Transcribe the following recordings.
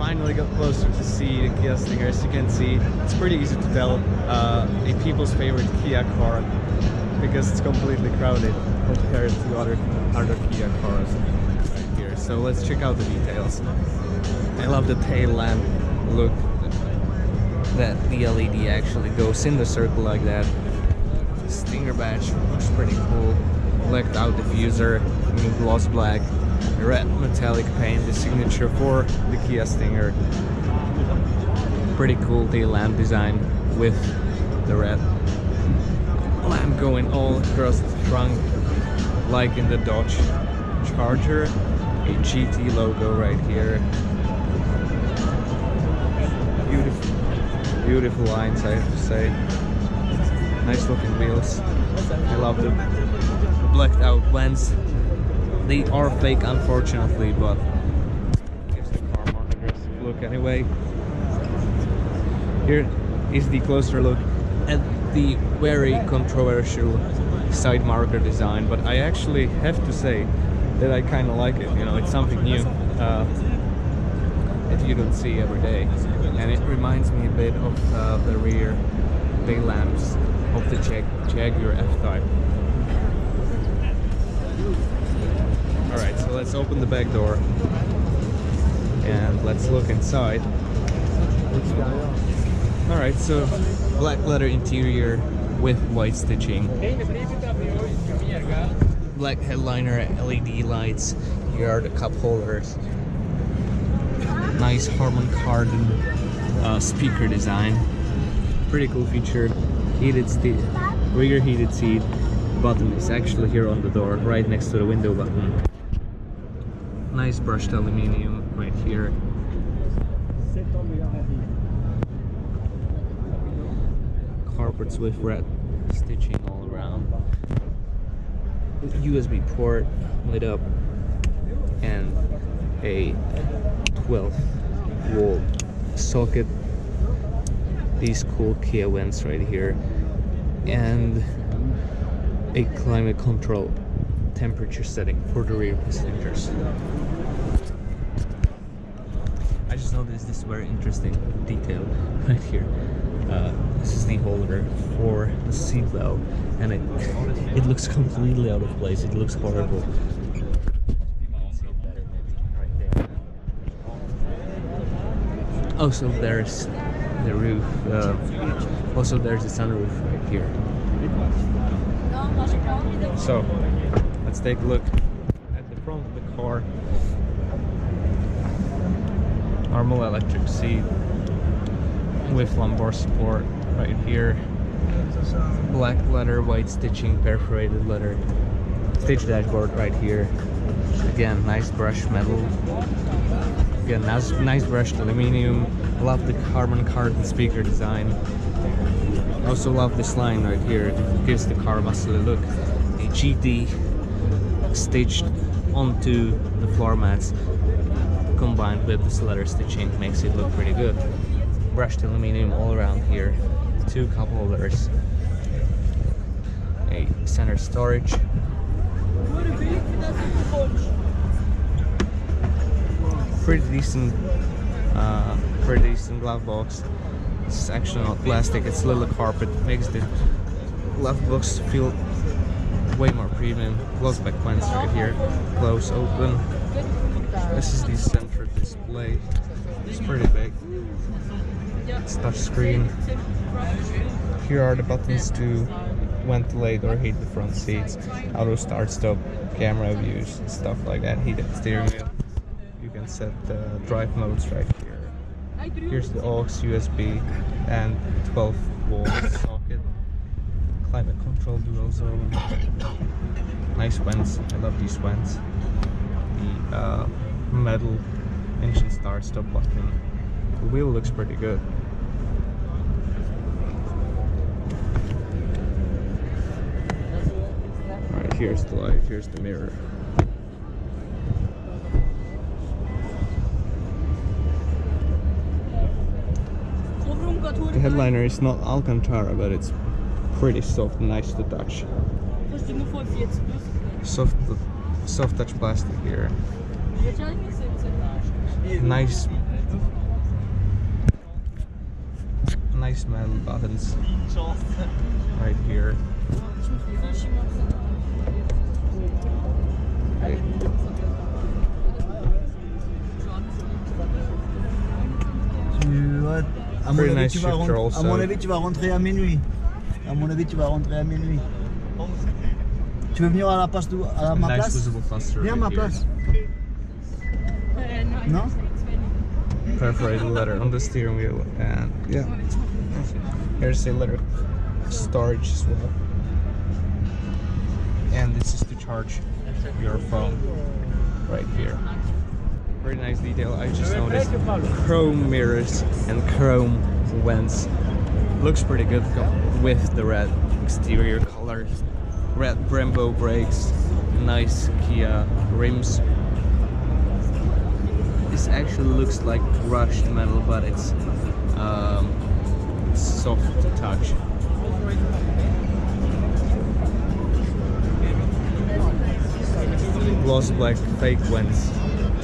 finally got closer to see the Kia Stinger. As you can see, it's pretty easy to tell a people's favorite Kia car because it's completely crowded compared to other Kia cars right here. So let's check out the details. I love the tail lamp look, that the LED actually goes in the circle like that. The Stinger badge looks pretty cool. Blacked out diffuser in gloss black. Red metallic paint, the signature for the Kia Stinger. Pretty cool tail lamp design with the red lamp going all across the trunk, like in the Dodge Charger. A GT logo right here. Beautiful lines, I have to say. Nice looking wheels. I love the blacked out vents. They are fake, unfortunately, but gives the car more aggressive look anyway. Here is the closer look at the very controversial side marker design, but I actually have to say that I kind of like it. You know, it's something new that you don't see every day, and it reminds me a bit of the rear tail lamps of the Jaguar F-Type. Alright, so let's open the back door and let's look inside. Alright, so black leather interior with white stitching. Black headliner, LED lights. Here are the cup holders. Nice Harman Kardon speaker design. Pretty cool feature. Heated seat, rear heated seat. Button is actually here on the door, right next to the window button. Nice brushed aluminium right here. Carpets with red stitching all around. USB port lit up and a 12-volt socket. These cool Kia vents right here and a climate control temperature setting for the rear passengers. I just noticed this very interesting detail right here. This is the holder for the seat belt, and it looks completely out of place. It looks horrible. You can see it better maybe right there. Also, there's the roof. Also, there's the sunroof right here. So let's take a look at the front of the car. Normal electric seat with lumbar support right here. Black leather, white stitching, perforated leather. Stitch dashboard right here. Again, nice brushed metal. Again, nice brushed aluminium. Love the Harman Kardon speaker design. Also love this line right here. It gives the car a muscly look. A GT stitched onto the floor mats combined with this leather stitching makes it look pretty good. Brushed aluminium all around here. Two cup holders. A center storage. Pretty decent glove box. It's actually not plastic, it's little carpet. Makes the glove box feel way more premium. Close back vents right here. Close, open. This is the center display. It's pretty big. It's touch screen. Here are the buttons to ventilate or heat the front seats. Auto start stop, camera views, stuff like that. Heated steering wheel. You can set the drive modes right here. Here's the aux, USB, and 12-volt socket. Climate control dual zone. Nice vents. I love these vents. The metal engine start stop button. The wheel looks pretty good. Alright, here's the light, here's the mirror. The headliner is not Alcantara, but it's pretty soft and nice to touch. Soft touch plastic here. Nice nice metal buttons right here. Okay. Pretty nice shifter also. À mon avis, tu vas rentrer à minuit. À mon avis, tu vas rentrer à minuit. Tu veux venir à la place à ma Nice place? visible cluster Viens à ma right here. place. Non? Perforated leather on the steering wheel, and yeah, here's a leather storage as well. And this is to charge your phone right here. Pretty nice detail. I just noticed chrome mirrors and chrome vents. Looks pretty good with the red exterior color. Red Brembo brakes, nice Kia rims. This actually looks like brushed metal, but it's soft to touch. Gloss black fake vents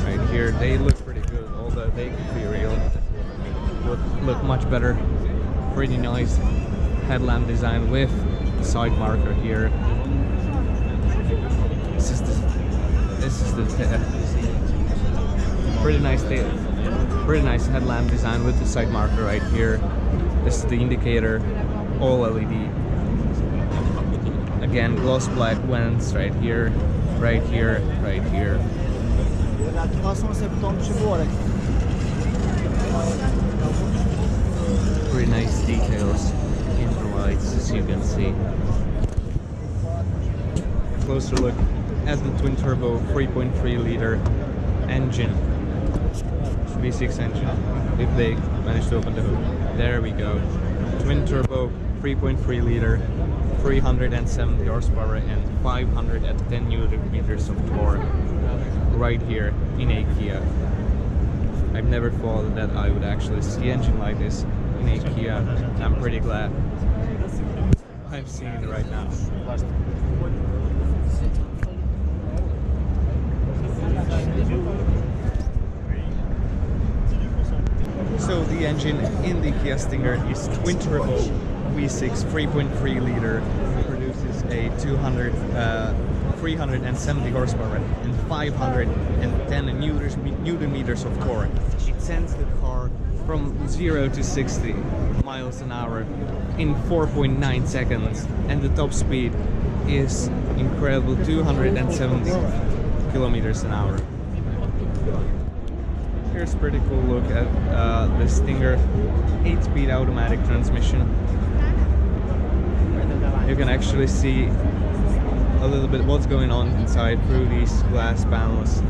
right here. They look pretty good, although they could be real. Would look much better. Pretty nice headlamp design with the side marker here. This is the pretty nice headlamp design with the side marker right here. This is the indicator, all LED. Again, gloss black vents right here, right here, right here. Pretty nice details in the lights, as you can see. Closer look at the twin turbo 3.3 liter engine, V6 engine, if they manage to open the hood. There we go. Twin turbo 3.3 liter, 370 horsepower and 510 Newton meters of torque right here in a Kia. I've never thought that I would actually see an engine like this in a Kia. I'm pretty glad I'm seeing it right now. So the engine in the Kia Stinger is twin turbo V6 3.3 liter. It produces a 370 horsepower and 510 Newton meters of torque. It sends the car from 0 to 60 miles an hour in 4.9 seconds, and the top speed is incredible 270 kilometers an hour. Here's a pretty cool look at the Stinger 8-speed automatic transmission. You can actually see a little bit what's going on inside through these glass panels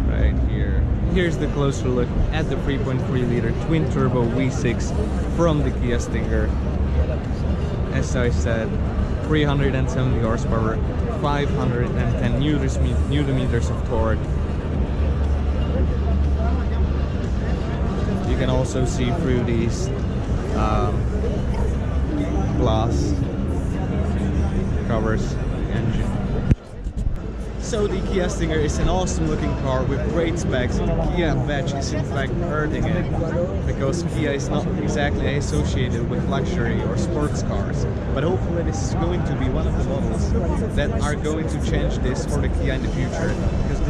right here. Here's the closer look at the 3.3 liter twin turbo V6 from the Kia Stinger. As I said, 370 horsepower, 510 Newton meters of torque. You can also see through these glass covers the engine. So the Kia Stinger is an awesome looking car with great specs. The Kia badge is in fact hurting it, because Kia is not exactly associated with luxury or sports cars. But hopefully this is going to be one of the models that are going to change this for the Kia in the future, because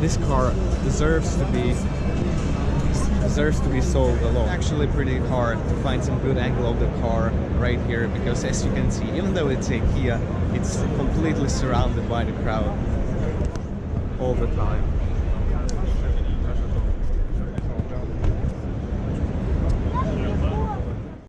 this car deserves to be sold a lot. Actually pretty hard to find some good angle of the car right here, because as you can see, even though it's a Kia, it's completely surrounded by the crowd all the time.